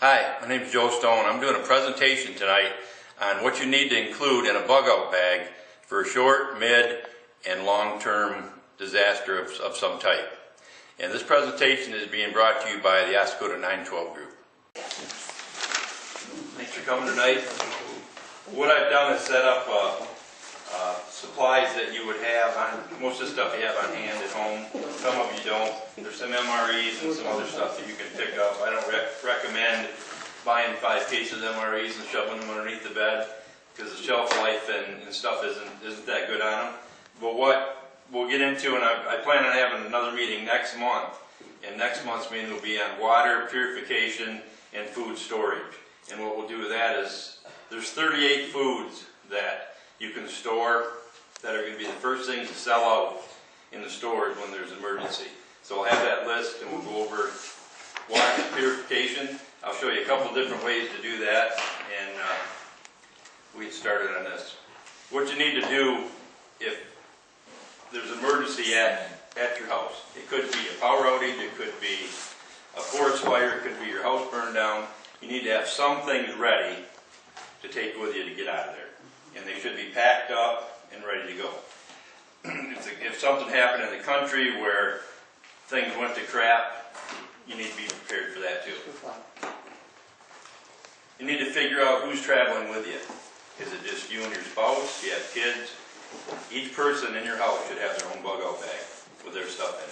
Hi, my name is Joe Stone. I'm doing a presentation tonight on what you need to include in a bug-out bag for a short, mid, and long-term disaster of some type. And this presentation is being brought to you by the Oscoda 912 group. Thanks for coming tonight. What I've done is set up supplies that you would have on, most of the stuff you have on hand at home. Some of you don't. There's some MREs and some other stuff that you can pick up. I don't recommend buying 5 cases of MREs and shoving them underneath the bed because the shelf life and stuff isn't that good on them. But what we'll get into, and I plan on having another meeting next month, and next month's meeting will be on water purification and food storage. And what we'll do with that is there's 38 foods that you can store that are going to be the first things to sell out in the stores when there's an emergency. So we'll have that list and we'll go over water purification. I'll show you a couple different ways to do that, and we get started on this. What you need to do if there's an emergency at your house. It could be a power outage, it could be a forest fire, it could be your house burned down. You need to have some things ready to take with you to get out of there. And they should be packed up and ready to go. If something happened in the country where things went to crap, you need to be prepared for that too. You need to figure out who's traveling with you. Is it just you and your spouse? Do you have kids? Each person in your house should have their own bug-out bag with their stuff in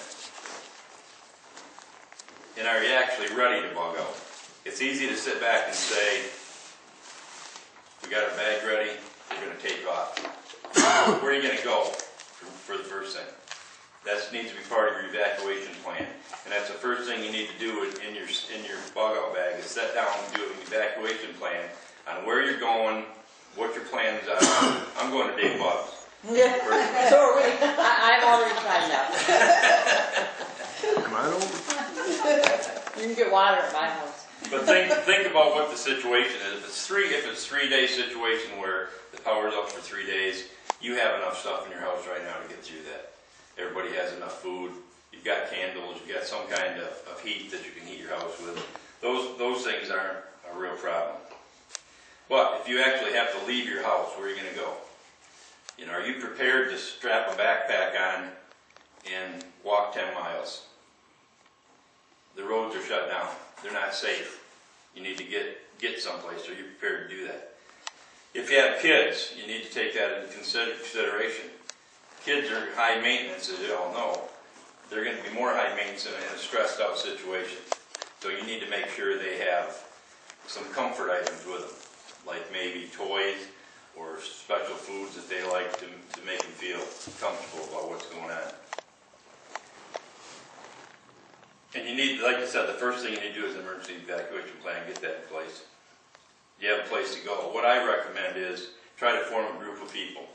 it. And are you actually ready to bug out? It's easy to sit back and say, we got our bag ready, we're going to take off. Where are you going to go for the first thing? That needs to be part of your evacuation plan. And that's the first thing you need to do in your bug-out bag is sit down and do an evacuation plan on where you're going, what your plans are. I'm going to dig bugs. Yeah, so are we. I'm already signed up. Come on over. You can get water at my house. But think about what the situation is. If it's 3-day situation where the power's up for 3 days, you have enough stuff in your house right now to get through that. Everybody has enough food. You've got candles. You've got some kind of heat that you can heat your house with. Those things aren't a real problem. But if you actually have to leave your house, where are you going to go? You know, are you prepared to strap a backpack on and walk 10 miles? The roads are shut down. They're not safe. You need to get someplace. Are you prepared to do that? If you have kids, you need to take that into consideration. Kids are high maintenance, as you all know. They're going to be more high maintenance in a stressed out situation. So you need to make sure they have some comfort items with them, like maybe toys or special foods that they like to make them feel comfortable about what's going on. And you need, like I said, the first thing you need to do is an emergency evacuation plan, get that in place. You have a place to go. What I recommend is try to form a group of people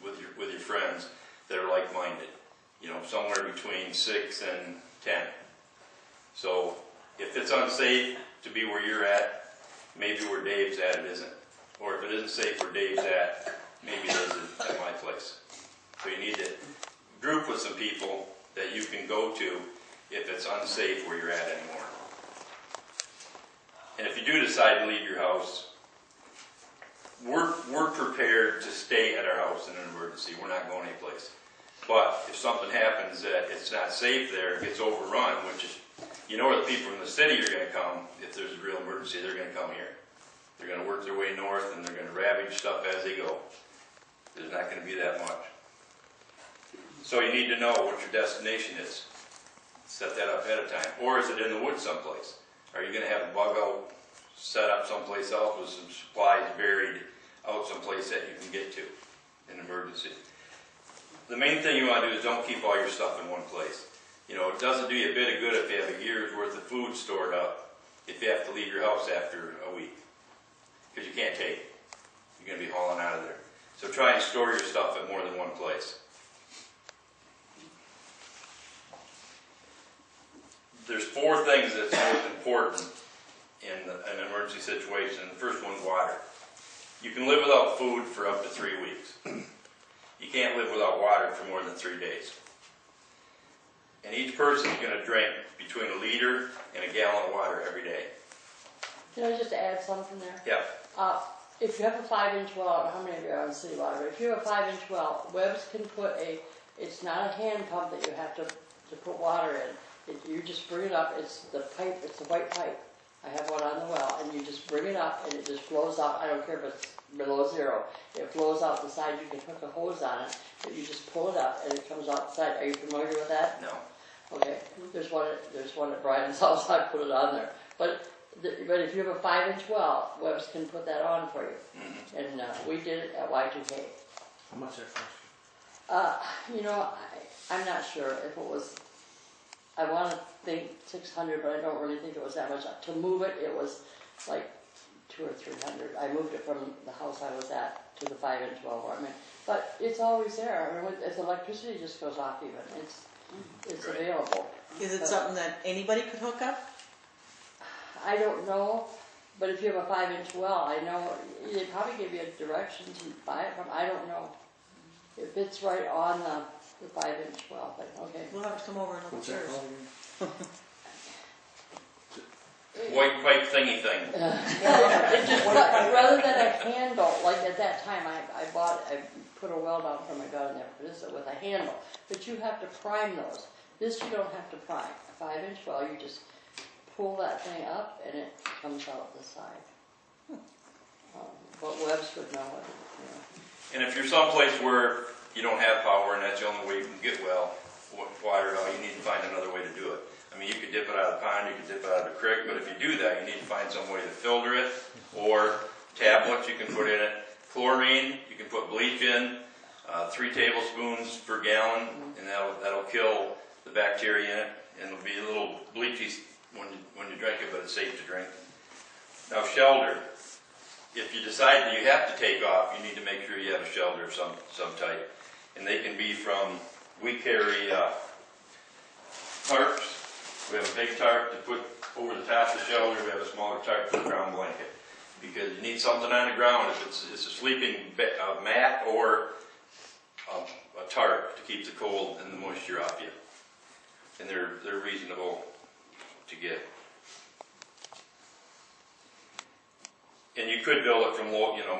with your friends that are like-minded. You know, somewhere between 6 and 10. So if it's unsafe to be where you're at, maybe where Dave's at it isn't. Or if it isn't safe where Dave's at, maybe it isn't at my place. So you need to group with some people that you can go to if it's unsafe where you're at anymore. And if you do decide to leave your house, we're prepared to stay at our house in an emergency. We're not going anyplace. But if something happens that it's not safe there, it gets overrun, which is, you know where the people in the city are going to come. If there's a real emergency, they're going to come here. They're going to work their way north and they're going to ravage stuff as they go. There's not going to be that much. So you need to know what your destination is. Set that up ahead of time. Or is it in the woods someplace? Are you going to have a bug out set up someplace else with some supplies buried out someplace that you can get to in an emergency? The main thing you want to do is don't keep all your stuff in one place. You know, it doesn't do you a bit of good if you have a year's worth of food stored up if you have to leave your house after a week. Because you can't take it. You're going to be hauling out of there. So try and store your stuff at more than one place. There's 4 things that's most important in an emergency situation. The first one's water. You can live without food for up to 3 weeks. You can't live without water for more than 3 days. And each person is going to drink between 1 liter and 1 gallon of water every day. Can I just add something there? Yeah. If you have a 5-inch well, how many of you are on city water? If you have a 5-inch well, Webb's can put it's not a hand pump that you have to put water in. You just bring it up, it's the pipe, it's a white pipe. I have one on the well, and you just bring it up and it just flows out. I don't care if it's below zero. It flows out the side, you can hook a hose on it, but you just pull it up and it comes out the side. Are you familiar with that? No. Okay, there's one at Brian's house, I put it on there. But if you have a 5-inch well, Webb's can put that on for you. Mm-hmm. And we did it at Y2K. How much that cost? You know, I'm not sure if it was, I want to think 600, but I don't really think it was that much. To move it, it was like 200 or 300. I moved it from the house I was at to the 5-inch well where I'm in. But it's always there. I mean, if electricity just goes off even, it's Right. available. Is it something that anybody could hook up? I don't know, but if you have a 5-inch well, I know they probably give you directions and buy it from. I don't know if it's right on the 5-inch well. But okay. We'll have to come over and look What's at that yours. called again? White pipe thingy thing. It just rather than a handle, like at that time I put a well down for my daughter and put this with a handle. But you have to prime those. This you don't have to prime. A 5-inch well, you just pull that thing up and it comes out the side. But Webb's would know it. You know. And if you're someplace where you don't have power and that's the only way you can get water out, you need to find another way to do it. I mean, you could dip it out of the pond, you could dip it out of the creek, but if you do that, you need to find some way to filter it, or tablets you can put in it. Chlorine, you can put bleach in, 3 tablespoons per gallon, and that'll kill the bacteria in it, and it'll be a little bleachy when you drink it, but it's safe to drink. Now, shelter. If you decide that you have to take off, you need to make sure you have a shelter of some type. And they can be from, we carry tarps. We have a big tarp to put over the top of the shelter. We have a smaller tarp for the ground blanket. Because you need something on the ground, if it's a sleeping mat or a tarp to keep the cold and the moisture off you. And they're reasonable to get. And you could build it from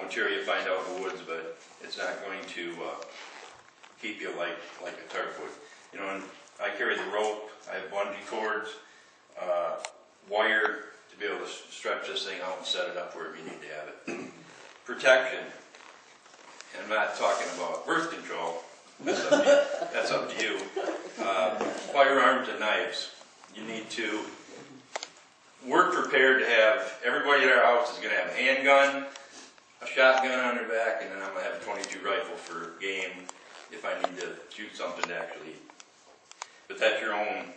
material you find out in the woods, but it's not going to keep you like a tarp would. And I carry the rope. I have bungee cords, wire to be able to stretch this thing out and set it up wherever you need to have it. Protection. And I'm not talking about birth control. That's up to you. Firearms and knives. You need to work prepared to have, everybody at our house is going to have a handgun, a shotgun on their back, and then I'm going to have a .22 rifle for game if I need to shoot something to actually eat. But that's your own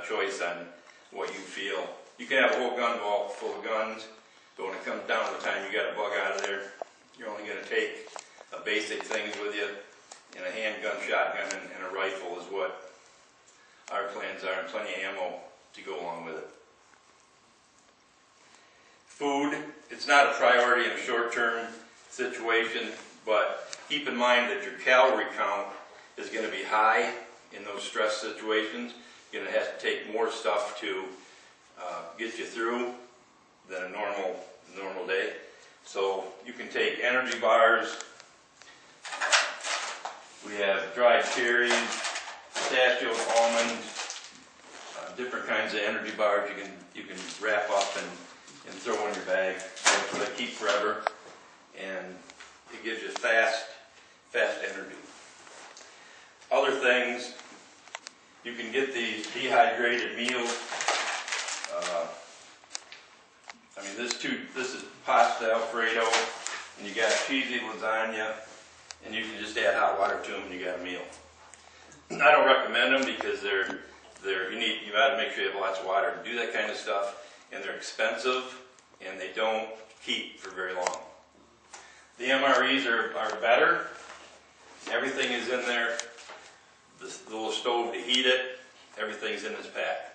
choice on what you feel. You can have a whole gun vault full of guns, but when it comes down to the time you got to bug out of there, you're only going to take basic things with you, and a handgun, shotgun, and a rifle is what our plans are, and plenty of ammo to go along with it. Food, it's not a priority in a short-term situation, but keep in mind that your calorie count is going to be high in those stress situations. You're going to have to take more stuff to get you through than a normal day. So you can take energy bars. We have dried cherries, pistachios, almonds, different kinds of energy bars you can wrap up and throw in your bag. So they keep forever, and it gives you fast energy. Other things, you can get these dehydrated meals. This is pasta Alfredo, and you got cheesy lasagna, and you can just add hot water to them, and you got a meal. I don't recommend them because you got to make sure you have lots of water to do that kind of stuff, and they're expensive, and they don't keep for very long. The MREs are better. Everything is in there. The little stove to heat it, everything's in this pack.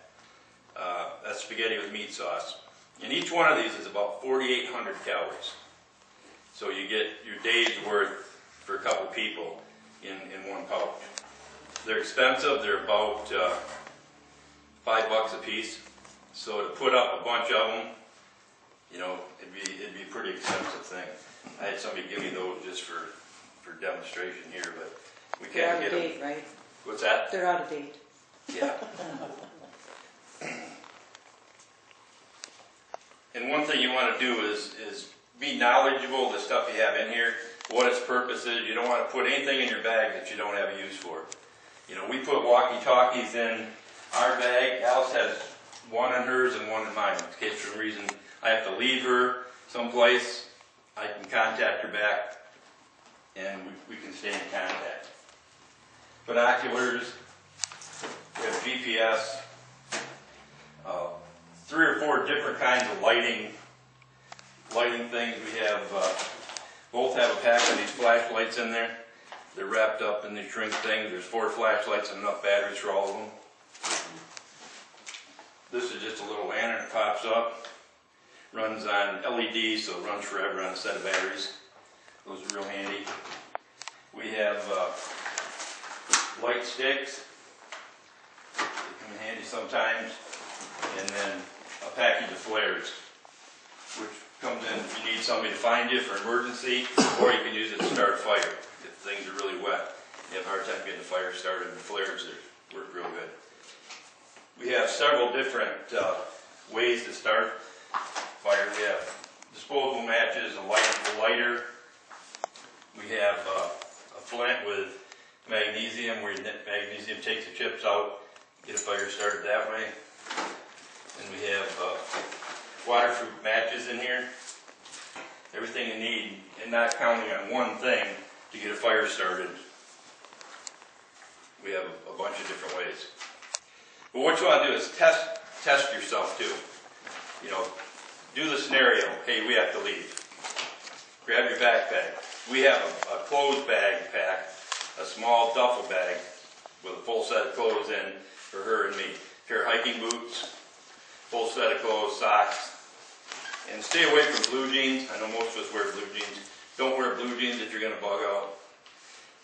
That's spaghetti with meat sauce. And each one of these is about 4,800 calories. So you get your day's worth for a couple people in one pouch. They're expensive. They're about $5 a piece. So to put up a bunch of them, You know, it'd be a pretty expensive thing. I had somebody give me those just for demonstration here, but we They're can't out get of them. date, right? What's that? They're out of date. Yeah. And one thing you want to do is be knowledgeable of the stuff you have in here, what its purpose is. You don't want to put anything in your bag that you don't have a use for. You know, we put walkie-talkies in our bag. Alice has one in hers and one in mine. In case for some reason I have to leave her someplace, I can contact her back and we can stay in contact. Binoculars, we have GPS, 3 or 4 different kinds of lighting things. We have, both have a pack of these flashlights in there. They're wrapped up in these shrink things. There's 4 flashlights and enough batteries for all of them. This is just a little lantern that pops up. Runs on LED, so it runs forever on a set of batteries. Those are real handy. We have light sticks. They come in handy sometimes. And then a package of flares, which comes in if you need somebody to find you for emergency, or you can use it to start a fire if things are really wet. You have a hard time getting the fire started, and the flares work real good. We have several different ways to start fire. We have disposable matches, a lighter. We have a flint with magnesium, where magnesium takes the chips out, get a fire started that way. And we have waterproof matches in here. Everything you need, and not counting on one thing to get a fire started. We have a bunch of different ways. But what you want to do is test yourself too. You know, do the scenario. Hey, we have to leave. Grab your backpack. We have a clothes bag pack, a small duffel bag with a full set of clothes in for her and me. A pair of hiking boots, full set of clothes, socks. And stay away from blue jeans. I know most of us wear blue jeans. Don't wear blue jeans if you're going to bug out.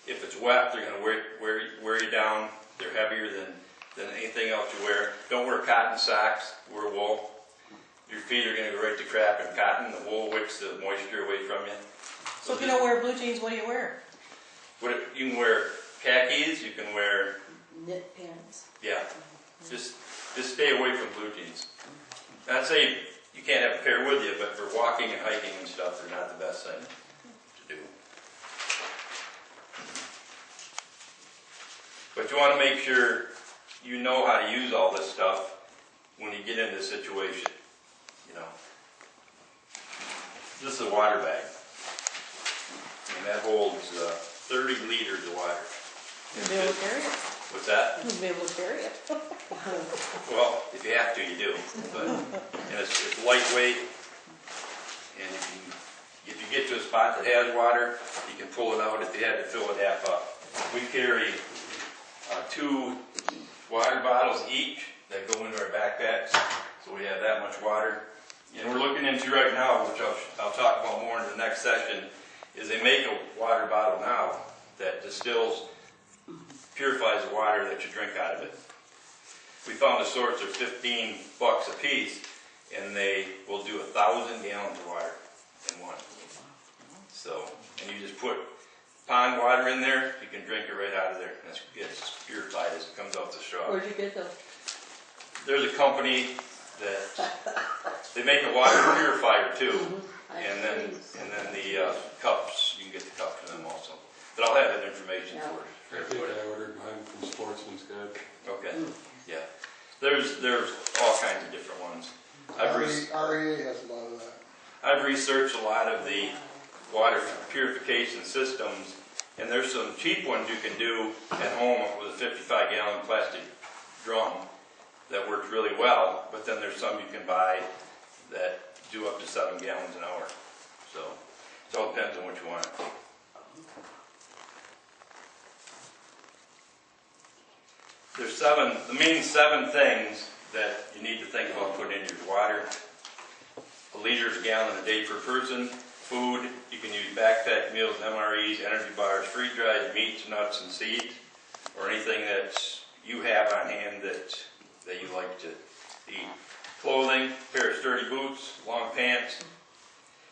If it's wet, they're going to wear you down. They're heavier than anything else you wear. Don't wear cotton socks. Wear wool. Your feet are going to go right to crap in cotton. The wool wicks the moisture away from you. So if you don't wear blue jeans, what do you wear? You can wear khakis. You can wear Knit pants. yeah. Just stay away from blue jeans. I'd say you can't have a pair with you, but for walking and hiking and stuff, they're not the best thing to do. But you want to make sure you know how to use all this stuff when you get into a situation. You know, this is a water bag, and that holds 30 liters of water. You'll be able to carry it. What's that? You'll be able to carry it. Well, if you have to, you do. But and it's lightweight, and if you get to a spot that has water, you can pull it out if you had to fill it half up. We carry 2 water bottles each that go into our backpacks, so we have that much water. And we're looking into right now, which I'll talk about more in the next session, is they make a water bottle now that purifies the water that you drink out of it. We found a source of $15 a piece, and they will do 1,000 gallons of water in one. So, and you just put pond water in there, you can drink it right out of there. It's purified as it comes off the straw. Where'd you get those? There's a company that they make a water purifier too, and then the cups, you can get the cups from them also. But I'll have that information for I think everybody. I ordered mine from Sportsman's Good. Okay, yeah. There's all kinds of different ones. REA has a lot of that. I've researched a lot of the water purification systems, and there's some cheap ones you can do at home with a 55-gallon plastic drum that works really well, but then there's some you can buy that do up to 7 gallons an hour. So it all depends on what you want. There's the main 7 things that you need to think about putting in your water. A liter to a gallon a day per person. Food, you can use backpack meals, MREs, energy bars, freeze-dried meats, nuts, and seeds, or anything that you have on hand that you like to eat. clothing, pair of sturdy boots, long pants,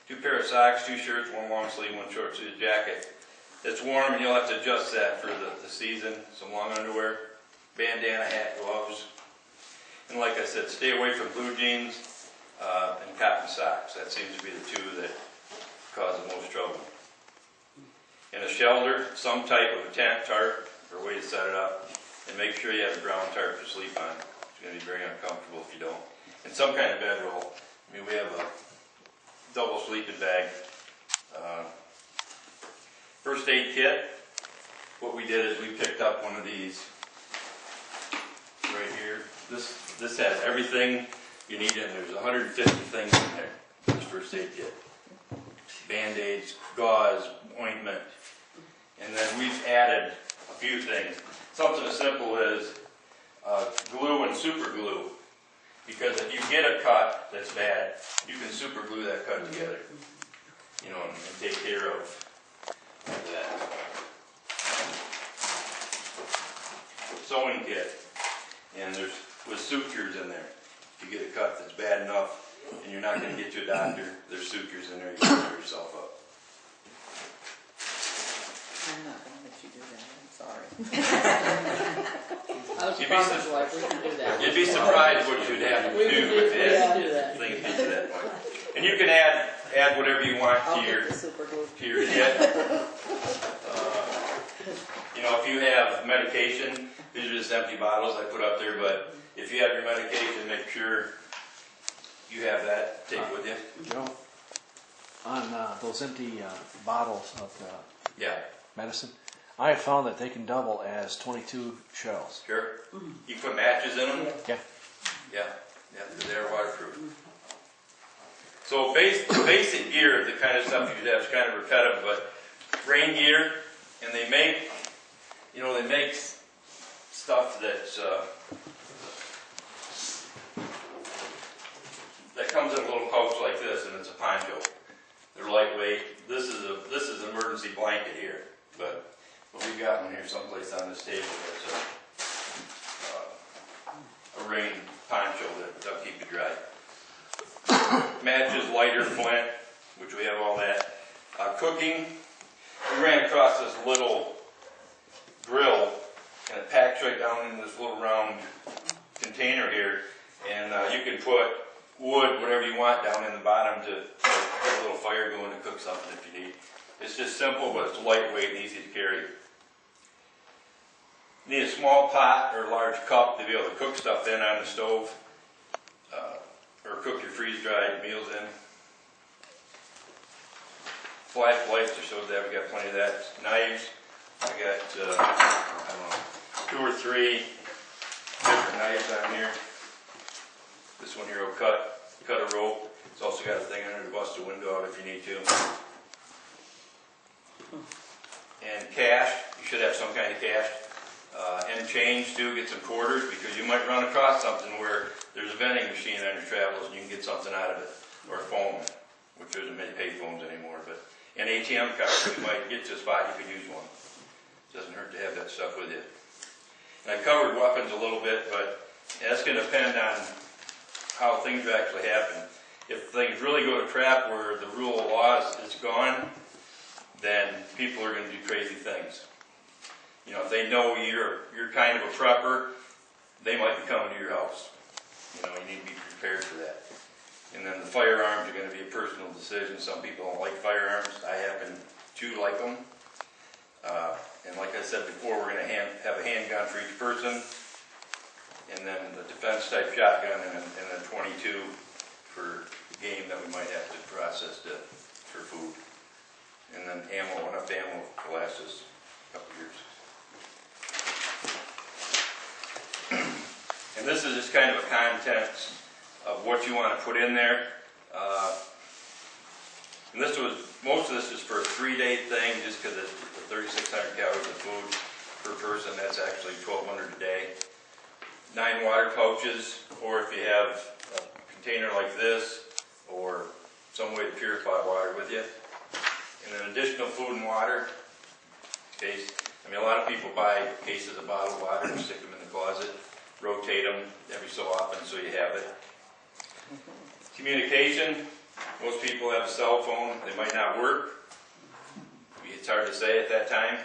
2 pair of socks, 2 shirts, 1 long sleeve, 1 short sleeve jacket. It's warm and you'll have to adjust that for the season. Some long underwear, bandana, hat, gloves. And like I said, stay away from blue jeans and cotton socks. That seems to be the 2 that cause the most trouble. In a shelter, some type of a tent, tarp, or way to set it up. And make sure you have a ground tarp to sleep on. It's going to be very uncomfortable if you don't. And some kind of bedroll. I mean, we have a double sleeping bag. First aid kit. What we did is we picked up one of these right here. This has everything you need in there. There's 150 things in there. This first aid kit. Band-aids, gauze, ointment. And then we've added a few things. Something as simple as glue and super glue. Because if you get a cut that's bad, you can super glue that cut together. You know, and take care of that. Sewing kit. And there's with sutures in there. If you get a cut that's bad enough and you're not going to get to a doctor, there's sutures in there, you can tear yourself up. I'm not gonna let you do that, I'm sorry. I was a farmer's wife, we can do that. You'd be surprised what you'd have to We can do do, if we it can do that. things get to that point. And you can add whatever you want I'll to your get the super glue. kit. You know, if you have medication, these are just empty bottles I put up there, but if you have your medication, make sure you have that, take with you. Joe, on those empty bottles of Yeah, medicine, I have found that they can double as 22 shells. sure. You put matches in them? Yeah. Yeah, they're waterproof. So basic gear, the kind of stuff you have is kind of repetitive, but rain gear, and they make, they make stuff that's, that comes in a little pouch like this, and it's a poncho. They're lightweight. This is an emergency blanket here, but we've got one here someplace on this table that's a rain poncho that'll keep you dry. Matches, lighter, flint, which we have all that. Cooking, we ran across this little grill, and it packs right down in this little round container here, and you can put wood, whatever you want, down in the bottom to get a little fire going to cook something if you need. It's just simple, but it's lightweight and easy to carry. You need a small pot or a large cup to be able to cook stuff in on the stove, or cook your freeze-dried meals in. Flashlights to show that we got plenty of that. Knives, I got, I don't know, 2 or 3 different knives on here. This one here will cut a rope. It's also got a thing under to bust a window out if you need to. And cash, you should have some kind of cash. And change too, get some quarters, because you might run across something where there's a vending machine on your travels and you can get something out of it. Or a phone, which there isn't many pay phones anymore. But an ATM card, you might get to a spot you could use one. Doesn't hurt to have that stuff with you. And I covered weapons a little bit, but that's going to depend on how things actually happen. If things really go to crap where the rule of law is gone, then people are going to do crazy things. If they know you're kind of a prepper, they might be coming to your house. You need to be prepared for that. And then the firearms are going to be a personal decision. Some people don't like firearms. I happen to like them. And like I said before, we're going to have a handgun for each person, and then the defense type shotgun, and then 22 for game that we might have to process for food. And then enough ammo to last us a couple years. And this is just kind of a contents of what you want to put in there. And most of this is for a 3-day thing, just because it's 3,600 calories of food per person. That's actually 1,200 a day. 9 water pouches, or if you have a container like this, or some way to purify water with you. And then additional food and water. A lot of people buy cases of bottled water and stick them in the closet. Rotate them every so often so you have it. Communication, most people have a cell phone, they might not work. It's hard to say at that time.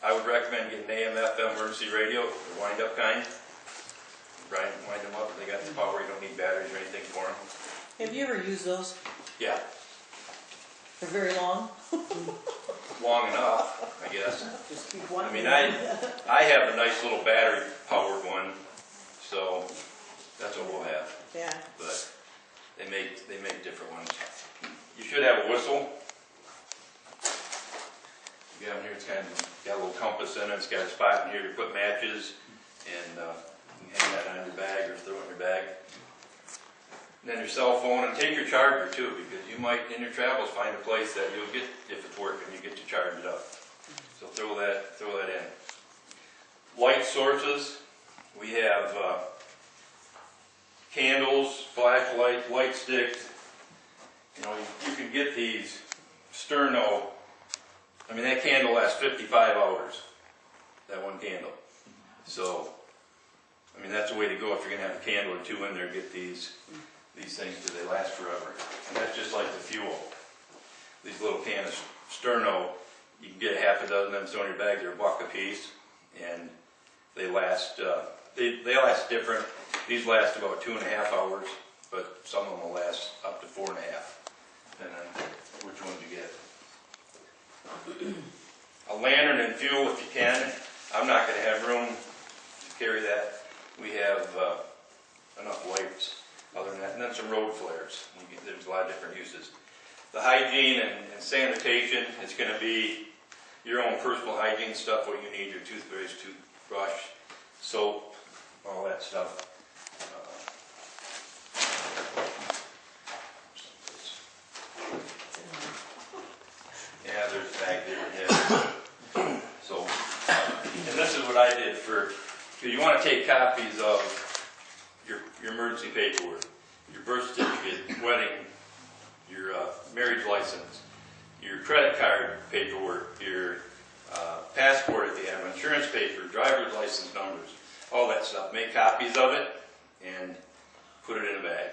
I would recommend getting AM, FM emergency radio, the wind-up kind. Wind them up, they got the power, you don't need batteries or anything for them. Have you ever used those Yeah, for very long? long enough, I guess. Just keep one. I mean, I have a nice little battery powered one, so that's what we'll have. Yeah. But they make different ones. You should have a whistle. You got in here, it's got a little compass in it. It's got a spot in here to put matches, and you can hang that on your bag or throw it in your bag. And then your cell phone, and take your charger too, because you might in your travels find a place that you'll get, if it's working, you get to charge it up. So throw that in. Light sources, we have candles, flashlights, light sticks. You know, you can get these Sterno. I mean, that candle lasts 55 hours, that one candle. So, I mean, that's the way to go if you're going to have a candle or two in there, get these things because they last forever. And that's just like the fuel. These little cans of Sterno, you can get half a dozen of them thrown in your bag, they're $1 a piece, and they last, they last different. These last about 2.5 hours, but some of them will last up to 4.5, depending on which ones you get. A lantern and fuel if you can. I'm not going to have room to carry that. We have enough lights other than that, and then some road flares. There's a lot of different uses. The hygiene and sanitation is going to be your own personal hygiene stuff, what you need, your toothpaste, toothbrush, soap, all that stuff. Yeah, there's a bag there. Yeah. So, and this is what I did for, because you want to take copies of your emergency paperwork, your birth certificate, wedding, your marriage license, your credit card paperwork, your passport if you have insurance paper, driver's license numbers, all that stuff. Make copies of it and put it in a bag.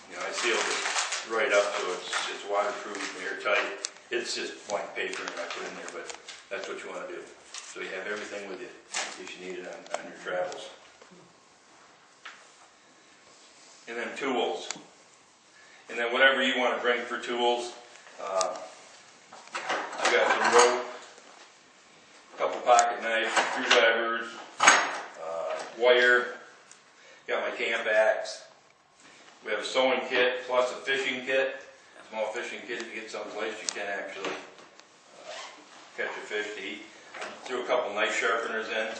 You know, I sealed it right up so it's waterproof, airtight. It's just blank paper and I put in there, but that's what you want to do. So you have everything with you in case you need it on your travels. And then tools. And then whatever you want to bring for tools. I've got some rope, a couple pocket knives, screwdrivers, wire, got my camp axe. We have a sewing kit plus a fishing kit. Small fishing kit, if you get someplace you can actually catch a fish to eat. Threw a couple knife sharpeners in,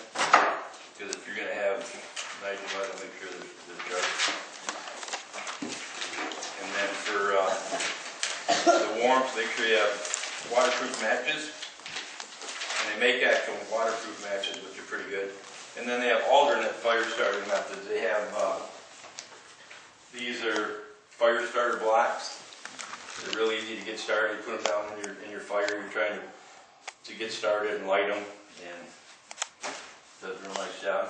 because if you're going to have knives, you might want to make sure they're sharp. And then for the warmth, make sure you have waterproof matches. And they make actual waterproof matches, which are pretty good. And then they have alternate fire starting methods. They have, these are fire starter blocks. They're really easy to get started. You put them down in your fire. You're trying to get started and light them, and it does a real nice job.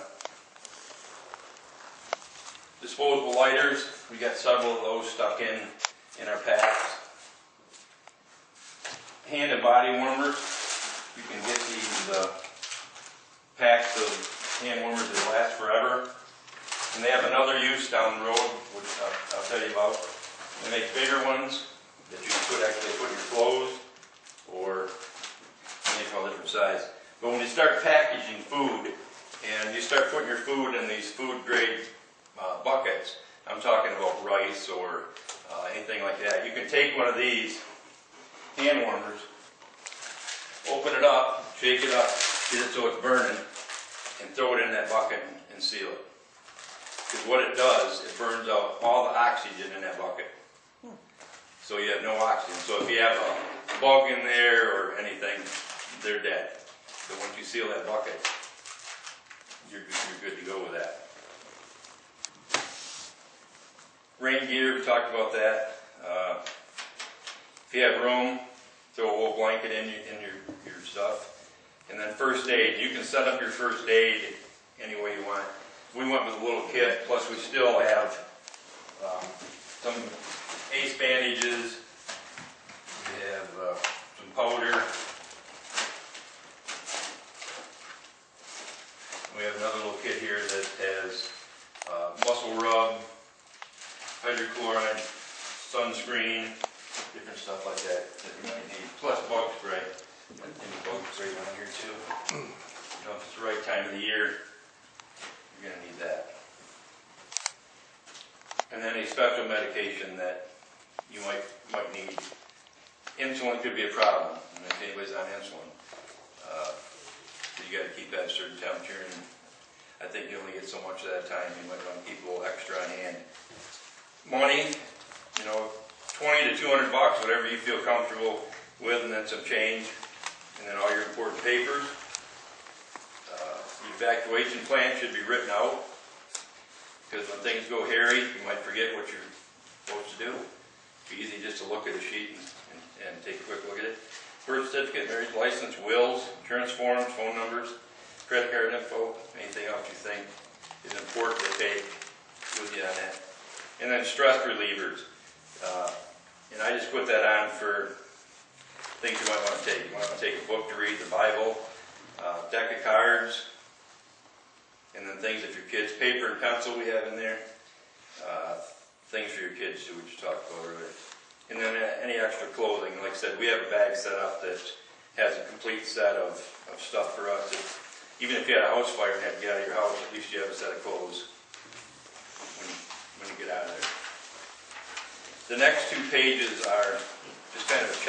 Disposable lighters. We got several of those stuck in our packs. Hand and body warmers. You can get these packs of hand warmers that last forever, and they have another use down the road, which I'll tell you about. They make bigger ones that you can actually put in your clothes, or they make all different size. But when you start packaging food, and you start putting your food in these food grade buckets, I'm talking about rice or anything like that, you can take one of these hand warmers, open it up, shake it up, get it so it's burning, and throw it in that bucket and seal it. Because what it does, it burns out all the oxygen in that bucket. So you have no oxygen. So if you have a bug in there or anything, they're dead. So once you seal that bucket, you're good to go with that. Rain gear, we talked about that. If you have room, throw a wool blanket in your stuff. And then first aid, you can set up your first aid any way you want. We went with a little kit, plus we still have some ace bandages, we have some powder. We have another little kit here that has muscle rub, hydrochloride, sunscreen, different stuff like that you might need. Plus bug spray. Any bug spray down here too. You know, if it's the right time of the year, you're gonna need that. And then a special medication that you might need. Insulin could be a problem, and if anybody's on insulin. So you gotta keep that at a certain temperature, and I think you only get so much at a time. You might want to keep a little extra on hand. Money, you know, 20 to 200 bucks, whatever you feel comfortable with, and then some change, and then all your important papers. The evacuation plan should be written out, because when things go hairy, you might forget what you're supposed to do. It'd be easy just to look at a sheet and take a quick look at it. Birth certificate, marriage license, wills, insurance forms, phone numbers, credit card info, anything else you think is important to take with you on that. And then stress relievers. And I just put that on for things you might want to take. You might want to take a book to read, the Bible, deck of cards, and then things if your kids, paper and pencil we have in there. Things for your kids too, which you talked about earlier. And then any extra clothing. Like I said, we have a bag set up that has a complete set of stuff for us. Even if you had a house fire and had to get out of your house, at least you have a set of clothes when you get out of there. The next 2 pages are just kind of a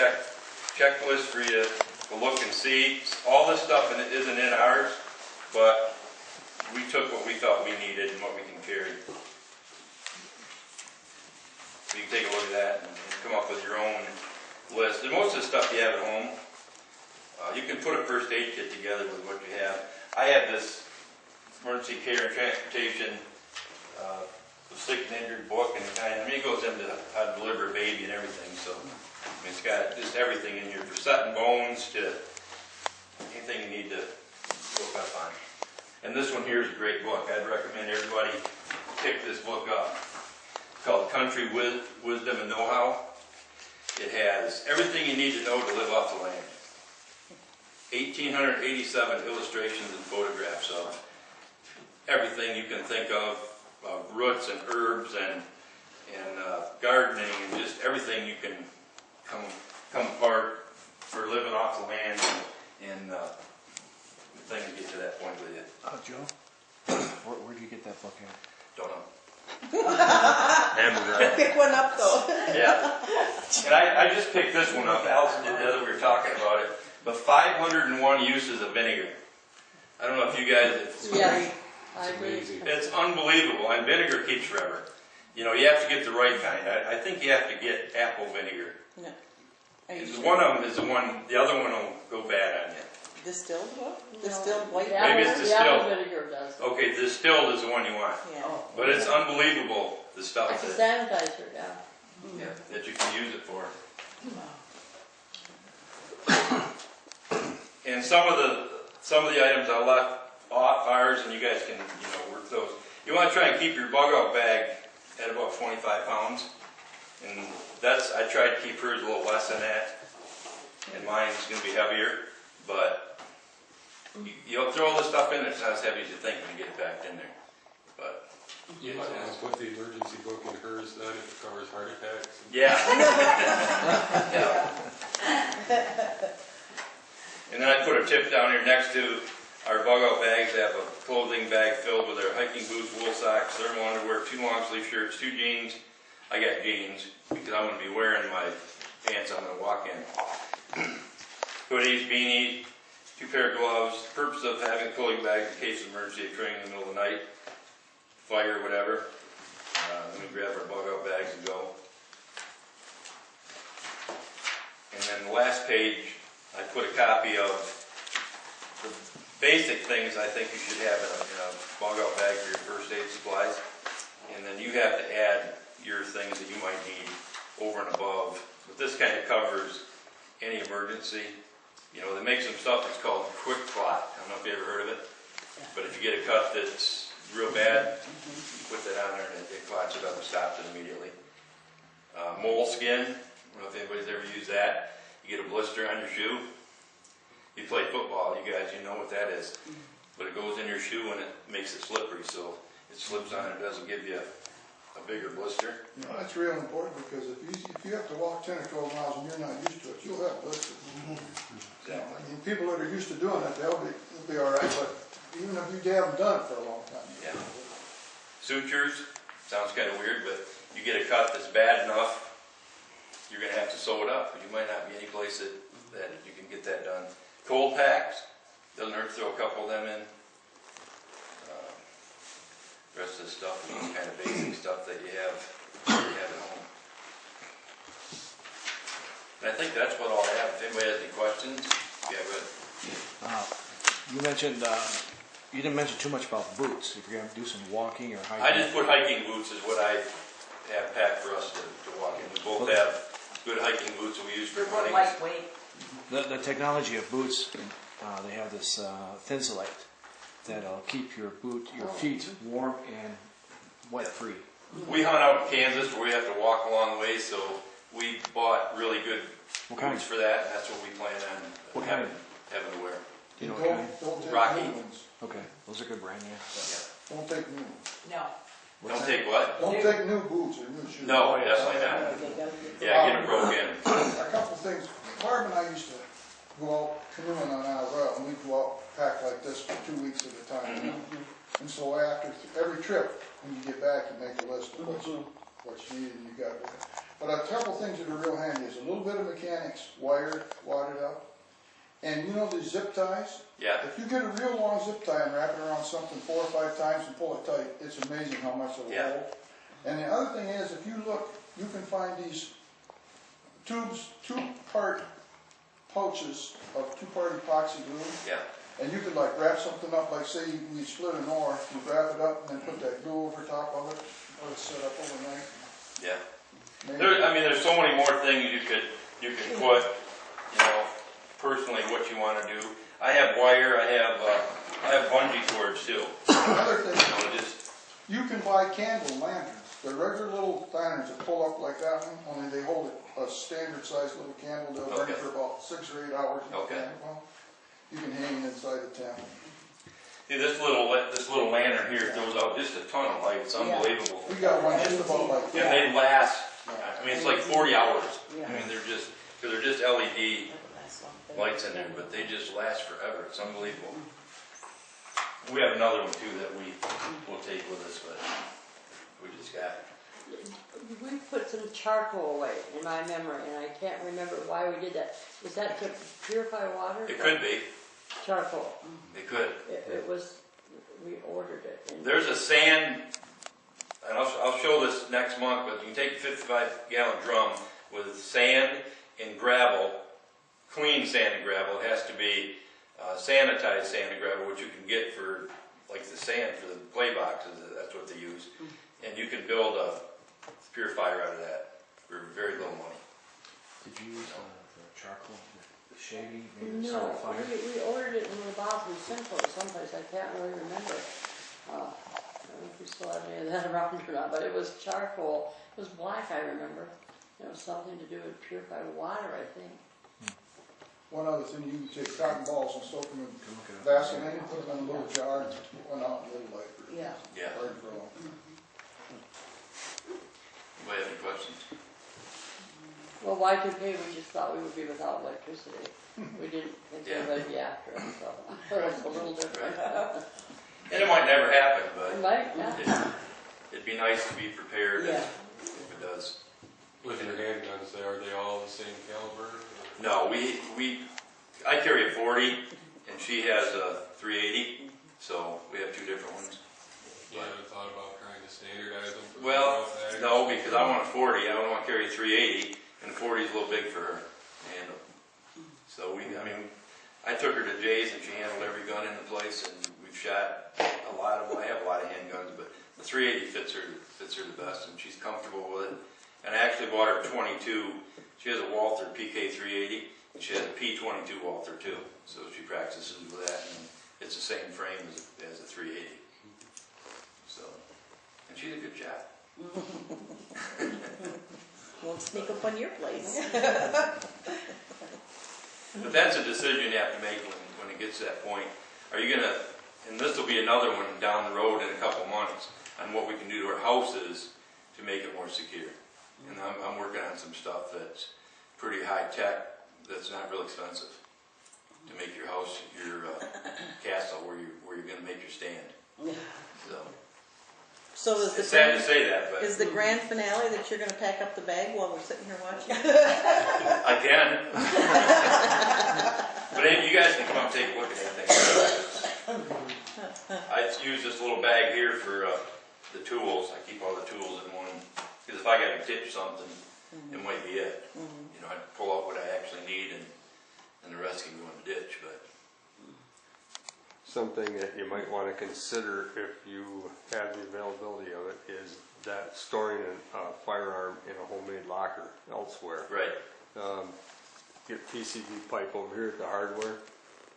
checklist for you to look and see. All this stuff isn't in ours, but we took what we thought we needed and what we can carry. So you can take a look at that and come up with your own list. And most of the stuff you have at home, you can put a first aid kit together with what you have. I have this emergency care and transportation sick and injured book, and it goes into how to deliver a baby and everything. So it's got just everything in here, from setting bones to anything you need to look up on. And this one here is a great book. I'd recommend everybody pick this book up. It's called Country Wisdom and Know-How. It has everything you need to know to live off the land. 1,887 illustrations and photographs of everything you can think of, roots and herbs and gardening, and just everything you can come apart for living off the land and the thing to get to that point with you. Joe, where'd you get that book at? Don't know. Amazon. Pick one up though. Yeah. And I just picked this one up. Allison did the other, we were talking about it. But 501 uses of vinegar. I don't know if you guys... Yeah, I It's agree. amazing. It's unbelievable, and vinegar keeps forever. You know, you have to get the right kind. I think you have to get apple vinegar. No. Are you Because sure? one of them is the one, the other one will go bad on you. Distilled what? No. Distilled white The vinegar? Maybe it's apple- the apple distilled. vinegar does. Okay, distilled is the one you want. Yeah. Oh. But it's unbelievable, the stuff It's a that, sanitizer, yeah. yeah, that you can use it for. And some of the items I left off ours, and you guys can, work those. You want to try and keep your bug out bag at about 25 pounds. And I tried to keep hers a little less than that. And mine's going to be heavier. But you'll throw all this stuff in, it's not as heavy as you think when you get it back in there. But You might want to put the emergency book in hers then if it covers heart attacks. yeah. Yeah. And then I put a tip down here next to our bug out bags. They have a clothing bag filled with our hiking boots, wool socks, thermal underwear, 2 long sleeve shirts, 2 jeans. I got jeans because I'm going to be wearing my pants I'm going to walk in. Hoodies, beanies, 2 pair of gloves. The purpose of having a clothing bag in case of emergency occurring in the middle of the night, fire, whatever. Let me grab our bug out bags and go. And then the last page, I put a copy of the basic things I think you should have in a bug out bag for your first aid supplies. And then you have to add your things that you might need over and above. But this kind of covers any emergency. They make some stuff that's called quick clot. I don't know if you ever heard of it. But if you get a cut that's real bad, you put that on there and it clots it up and stops it immediately. moleskin. I don't know if anybody's ever used that. You get a blister on your shoe. You play football, you guys, you know what that is. But it goes in your shoe and it makes it slippery, so it slips on and it doesn't give you a bigger blister. You know, that's real important because if you have to walk 10 or 12 miles and you're not used to it, you'll have blisters. Yeah. I mean, people that are used to doing it, they'll be all right, but even if you haven't done it for a long time. Yeah. Sutures, sounds kind of weird, but you get a cut that's bad enough, you're going to have to sew it up. You might not be any place that you can get that done. Cold packs, doesn't hurt to throw a couple of them in. The rest of the stuff is kind of basic stuff that you have at home. And I think that's what I'll have. If anybody has any questions, yeah, good. You mentioned, you didn't mention too much about boots, if you're gonna do some walking or hiking. I just put hiking boots is what I have packed for us to walk in. We both have good hiking boots that we use for They're more running. lightweight. The technology of boots, they have this Thinsulate that'll keep your feet warm and wet-free. We hunt out in Kansas where we have to walk a long way, so we bought really good What kind? boots for that, and that's what we plan on What kind? having to wear. Do you know what kind? Don't take Rocky. new ones. Okay, those are good brand, yeah. Don't take new ones. No. Don't take what? Don't take new boots or new shoes. No, definitely not. Yeah, get them broke in. A couple things. Barb and I used to go out canoeing on our route, and we'd go out pack like this for 2 weeks at a time. And so after every trip, when you get back, you make a list of what you need and you got with it. But a couple things that are real handy is a little bit of mechanics wire, wadded up. And you know these zip ties? Yeah. If you get a real long zip tie and wrap it around something 4 or 5 times and pull it tight, it's amazing how much it will Yeah. hold. And the other thing is, if you look, you can find these tubes, 2-part pouches of 2-part epoxy glue. Yeah. And you could like wrap something up, like say we split an oar, you wrap it up and then put that glue over top of it, let it set up overnight. Yeah. Maybe- There's so many more things you could put, personally what you want to do. I have wire, I have bungee cords too. Another thing, Just you can buy candle lanterns. They're regular little lanterns that pull up like that one, only they hold a standard sized little candle. They'll burn Okay. for about 6 or 8 hours. Okay. Well, you can hang it inside the tent. see this little lantern here throws out just a ton of light. It's unbelievable. We got one just about like And that. they last. I mean, it's like 40 hours. Yeah. I mean, they're just LED lights in there, but they just last forever. It's unbelievable. We have another one too that we will take with us, but we just got. We put some charcoal away in my memory, and I can't remember why we did that. Is that to purify water? It could be. Charcoal. It could. It was, we ordered it. And There's a sand, and I'll show this next month, but you can take a 55-gallon drum with sand and gravel, clean sand and gravel. It has to be sanitized sand and gravel, which you can get for, like the sand for the play boxes, that's what they use. And you can build a purifier out of that for very little money. Did you use the charcoal, the shaving, maybe the no, fire? we ordered it in the Boston Central or someplace, I can't really remember. I don't know if we still have any of that around or not, but it was charcoal. It was black, I remember. It was something to do with purified water, I think. One other thing, you can take cotton balls and soak them in Vaseline and put them in a little jar and put one out in a little light. Yeah. Yeah. Burn for a while. Anybody have any questions? Well, Y2K, we just thought we would be without electricity. We didn't think anybody would be after us, so it was a little different. And it might never happen, but It might, yeah. it'd be nice to be prepared Yeah. if it does. With your handguns, are they all the same caliber? No, I carry a 40, and she has a 380, so we have 2 different ones. You haven't thought about trying to standardize them? For Well, the bags? no, because I want a 40, I don't want to carry a 380, and 40 is a little big for her to handle. So I took her to Jay's and she handled every gun in the place, and we've shot a lot of them. I have a lot of handguns, but the 380 fits her the best, and she's comfortable with it. And I actually bought her a 22. She has a Walther PK 380, and she has a P22 Walther too. So she practices with that, and it's the same frame as a 380. So, and she's a good shot. Won't sneak up on your place. But that's a decision you have to make when it gets to that point. Are you gonna, and this will be another one down the road in a couple months, on what we can do to our houses to make it more secure. And I'm working on some stuff that's pretty high tech, that's not real expensive, to make your house, your castle where you're gonna make your stand. So is the It's sad to grand, say that, but is the grand finale that you're gonna pack up the bag while we're sitting here watching? I can. But hey, you guys can come up and take a look at anything. I use this little bag here for the tools. I keep all the tools in one, because if I gotta ditch something, it might be it. You know, I pull out what I actually need, and the rest can go in the ditch. But Something that you might want to consider if you have the availability of it is that storing a firearm in a homemade locker elsewhere. right, Get PCV pipe over here at the hardware,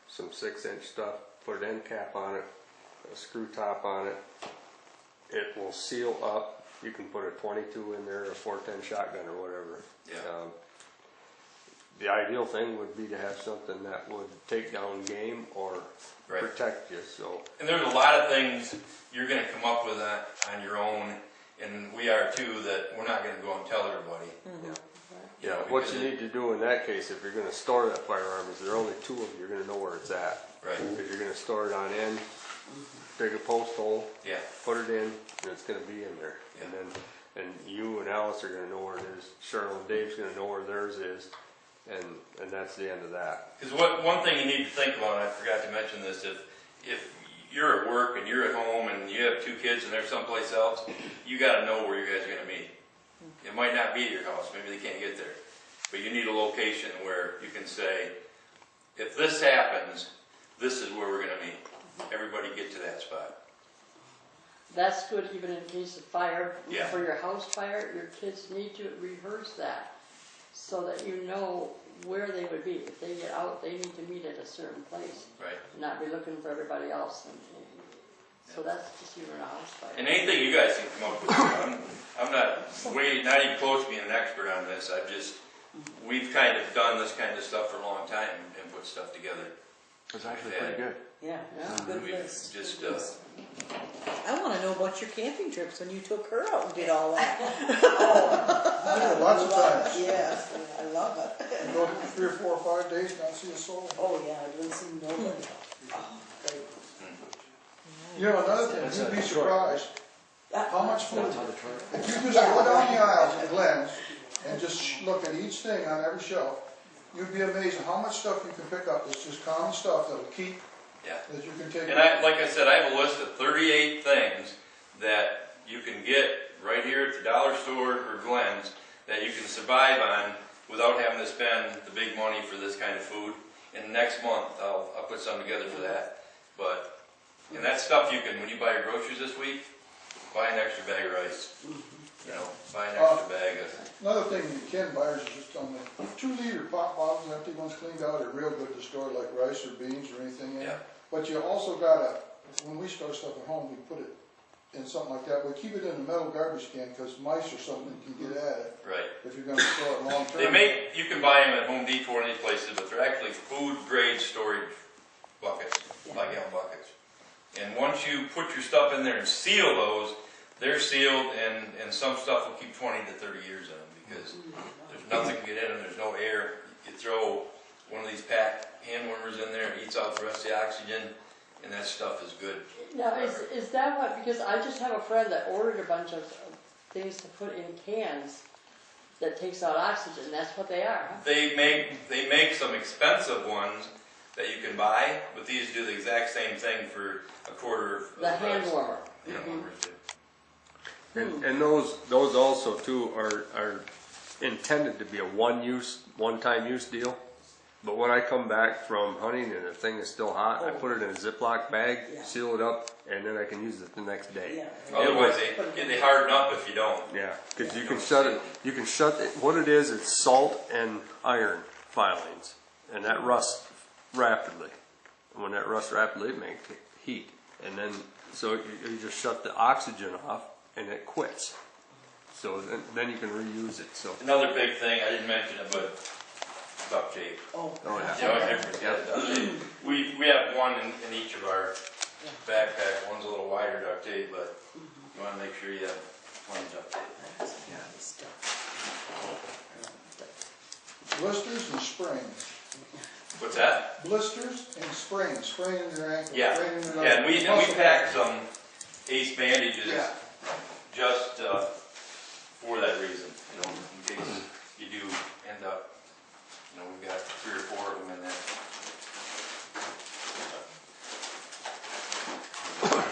some 6-inch stuff, put an end cap on it, a screw top on it. It will seal up. You can put a 22 in there, a 410 shotgun or whatever. yeah. The ideal thing would be to have something that would take down game or Right. protect you. So And there's a lot of things you're gonna come up with on your own, and we are too, that we're not gonna go and tell everybody. You know, what because you need to do in that case, if you're going to store that firearm, is there are only 2 of them. You're going to know where it's at. Right. Because you're going to store it on end, dig a post hole, Yeah, put it in, and it's going to be in there. Yeah. And then, and you and Alice are going to know where it is. Cheryl and Dave's going to know where theirs is, and that's the end of that. because one thing you need to think about, and I forgot to mention this, if you're at work and you're at home and you have 2 kids and they're someplace else, you got to know where you guys are going to meet. It might not be at your house, maybe they can't get there, but you need a location where you can say, if this happens, this is where we're going to meet. Everybody get to that spot. That's good even in case of fire. Yeah. For your house fire, your kids need to rehearse that so that you know where they would be. If they get out, they need to meet at a certain place, Right. not be looking for everybody else. So that's just even a house fire. And anything you guys can come up with, I'm not even close to being an expert on this. We've kind of done this kind of stuff for a long time and put stuff together. It's actually pretty good. Yeah, good list. Just, I want to know about your camping trips when you took her out and did all that. Yeah, lots of times. Yes, I love it. You go 3 or 4 or 5 days, not see a soul. Oh, yeah, I didn't see nobody. You know, another thing, That's you'd be Detroit. surprised how much food. Downtown Detroit. If you just go down the aisles at Glenn's and just look at each thing on every shelf, you'd be amazed at how much stuff you can pick up. It's just common stuff that'll keep, yeah. that you can take. And like I said, I have a list of 38 things that you can get right here at the dollar store or Glenn's that you can survive on without having to spend the big money for this kind of food. And next month, I'll put something together for that. And that stuff you can, when you buy your groceries this week, buy an extra bag of rice. You know, buy an extra bag of. Another thing you can buy is just on the 2-liter pop bottles, empty ones cleaned out, are real good to store like rice or beans or anything in. Yeah. But you also gotta, when we store stuff at home, we put it in something like that. We keep it in a metal garbage can because mice or something can get at it Right. if you're gonna store it long term. You can buy them at Home Depot or any places, but they're actually food grade storage buckets, 5-gallon buckets. And once you put your stuff in there and seal those, they're sealed, and some stuff will keep 20 to 30 years in them because there's nothing to get in them, there's no air. You throw one of these packed hand warmers in there, it eats out the rest of the oxygen, and that stuff is good. Now, is that what, because I just have a friend that ordered a bunch of things to put in cans that takes out oxygen, that's what they are, huh? They make some expensive ones that you can buy, but these do the exact same thing for a quarter of The hand price. warmer. Hand warmers do. And those also too are intended to be a one-time use deal. But when I come back from hunting and the thing is still hot, I put it in a Ziploc bag, seal it up, and then I can use it the next day. Yeah. Otherwise, they harden up if you don't. Yeah, because you can shut it. You can shut it. What it is, it's salt and iron filings, and that rusts rapidly. And when that rusts rapidly, it makes heat, and then so you just shut the oxygen off, and it quits. So then you can reuse it, so. Another big thing, I didn't mention it, but duct tape. Oh, Oh, yeah. You know, everybody's got a duct tape. We have one in each of our backpacks. One's a little wider duct tape, but you wanna make sure you have plenty of duct tape. Blisters and sprains. What's that? Blisters and sprains, spraying in your ankle. Yeah, spraying in your yeah, and we muscle packed some ace bandages Yeah. just for that reason, you know, in case you do end up, you know, we've got 3 or 4 of them in there.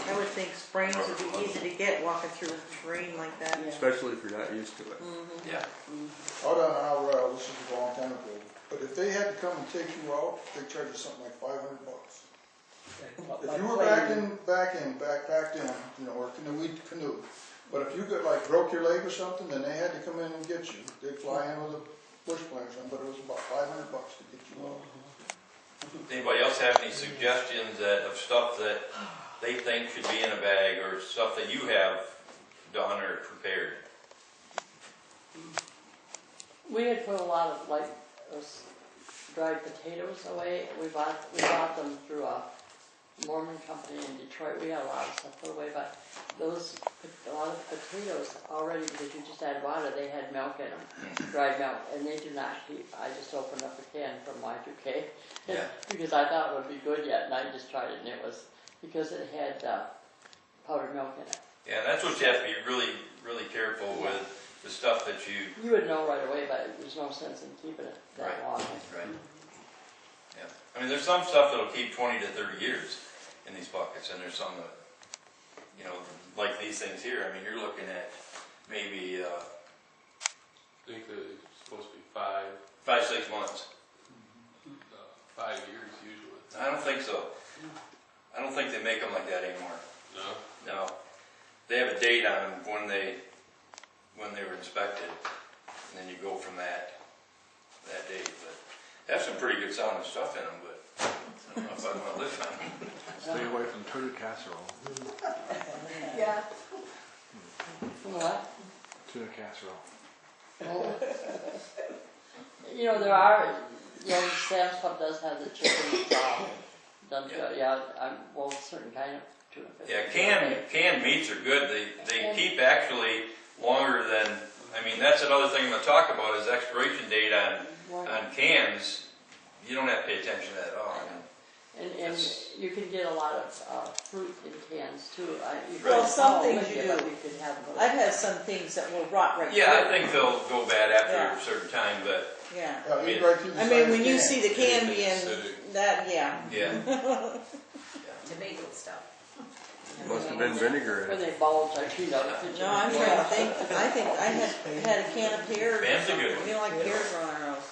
I would think sprains would be easy to get walking through terrain like that. Yeah. Especially if you're not used to it. Yeah. Out on our rail, this is a long time ago, but if they had to come and take you out, they charge you something like $500. If you were backpacked in, you know, or canoe, but if you got like broke your leg or something, then they had to come in and get you. They'd fly in with a bush plane or something, but it was about $500 to get you out. Anybody else have any suggestions of stuff that they think should be in a bag, or stuff that you have done or prepared? We had put a lot of like those dried potatoes away. We bought them through a Mormon company in Detroit. We had a lot of stuff put away, but a lot of potatoes already, because you just add water, they had milk in them, dried milk, and they do not keep. I just opened up a can from Y2K Yeah. because I thought it would be good yet, and I just tried it, and it was, because it had powdered milk in it. Yeah, and that's what you have to be really, really careful with, the stuff that you... You would know right away, but there's no sense in keeping it that Right. long. Right. Yeah. I mean, there's some stuff that'll keep 20 to 30 years in these buckets, and there's some that, you know, like these things here. I mean, you're looking at maybe I think that it's supposed to be 5 5-6 months. 5 years usually. I don't think so. I don't think they make them like that anymore. No? No. They have a date on them when they were inspected, and then you go from that date. But they have some pretty good sounding stuff in them, but I don't know if I want to live on them. Stay away from turtle casserole. Yeah. What? Tuna casserole. Oh. You know, there are, you know, Sam's Club does have the chicken done to it. Yeah, well, certain kind of tuna fish. Yeah, canned meats are good. They keep actually longer than, I mean, that's another thing I'm going to talk about is expiration date on cans. You don't have to pay attention to that at all. And you can get a lot of fruit in cans too. Well, some things you do. You could have those. I've had some things that will rot right Yeah, I through. think they'll go bad after Yeah. a certain time, but Yeah. Eat right through the I side mean, of when the you can. see the can being Acidic. that, yeah. yeah. Tomato stuff. Must have been vinegar in When it. they bulge, I treat them. No, I'm trying to think. I think I had a can of pears. Bam's a good one. We don't like pears growing on our house.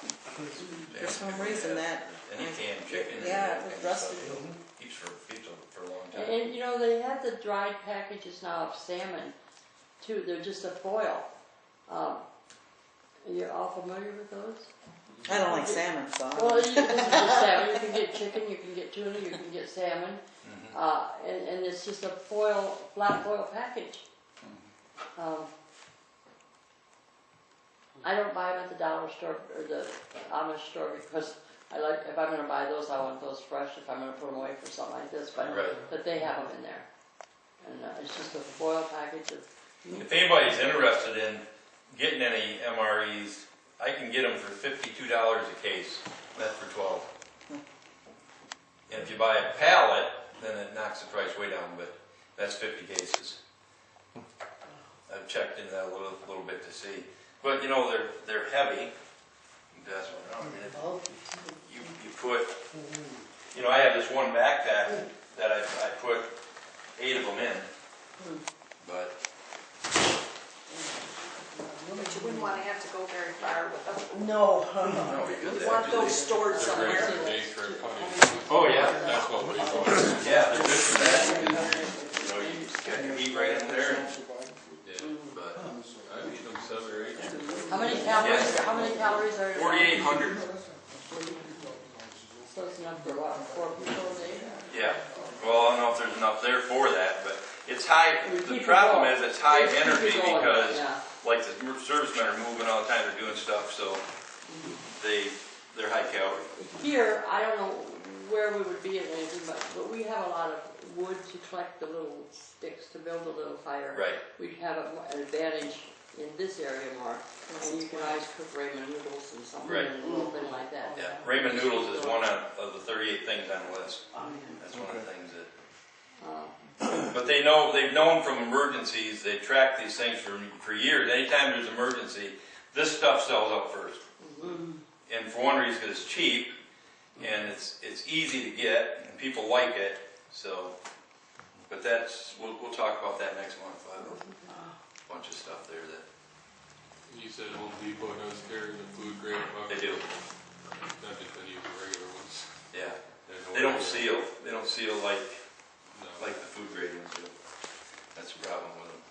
For some reason that. Any canned chicken. Yeah, it and was rusted. stuff, Keeps for a long time. And you know, they have the dried packages now of salmon too. They're just a foil. Are you all familiar with those? I don't like salmon, so. Well, this is just salmon. You can get chicken, you can get tuna, you can get salmon. And it's just a flat foil package. I don't buy them at the dollar store or the Amish store because if I'm going to buy those, I want those fresh if I'm going to put them away for something like this. But they have them in there. And it's just a foil package of. If anybody's interested in getting any MREs, I can get them for $52 a case. That's for 12. And if you buy a pallet, then it knocks the price way down, but that's 50 cases. I've checked into that a little bit to see. But you know, they're heavy. That's what I mean. You put, you know, I have this one backpack that I put 8 of them in, but But you wouldn't want to have to go very far with them. No. no, because You want those stored They're somewhere. great for day trip hunting. oh yeah, That's what we want. yeah, they're good for that. You know, you got your meat right in there. Yeah, But I eat them 7 or 8 times. How many calories? How many calories are? 4,800. So it's enough for what? 4 people a day? Yeah. Well, I don't know if there's enough there for that, but it's high. We The keep it problem going. is it's high Keep it energy going, because yeah. like the servicemen are moving all the time, they're doing stuff, so they're high calorie. Here, I don't know where we would be at anything, but we have a lot of wood to collect the little sticks to build a little fire. Right. We'd have an advantage in this area more, and you can always cook ramen noodles and something, Right. and a little thing like that. Yeah, ramen noodles is one of the 38 things on the list. That's one of the things that. But they've known from emergencies, they've tracked these things for years. Anytime there's an emergency, this stuff sells out first. And for one reason, because it's cheap, and it's easy to get, and people like it, so. But we'll talk about that next month. I have a bunch of stuff there that. You said Home Depot does carry the food grade bucket? They do. Not just any of the regular ones. Yeah. There's They don't seal. They don't seal like No. the food grade ones do. That's the problem with them.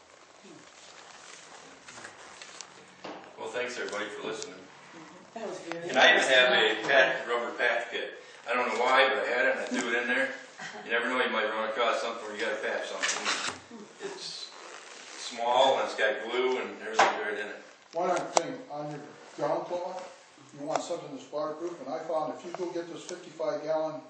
Well, thanks everybody for listening. That was very. And I even have a rubber patch kit. I don't know why, but I had it and I threw it in there. You never know, you might run across something where you gotta patch something. It's small and it's got glue and everything's right in it. One other thing, on your ground plow, you want something that's waterproof, and I found if you go get those 55-gallon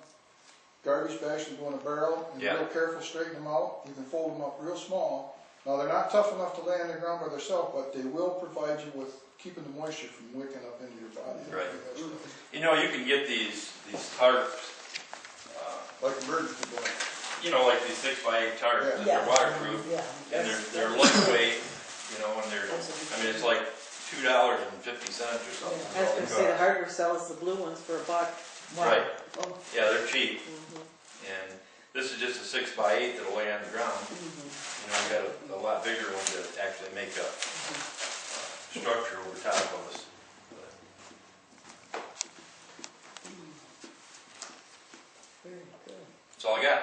garbage bags and go in a barrel, and you're Yeah. real careful, straighten them out, you can fold them up real small. Now, they're not tough enough to lay on the ground by themselves, but they will provide you with keeping the moisture from wicking up into your body. Right. You know, you can get these tarps, Like emergency blanket. you know, like these 6x8 tarps, that Yeah. they're waterproof. Yeah. And they're lightweight, you know, and it's like $2.50 or something. I was gonna say the hardware sells the blue ones for $1. Right. Oh. Yeah, they're cheap. And this is just a 6x8 that'll lay on the ground. You know, I got a lot bigger one that actually make a structure over top of us. Very good. That's all I got.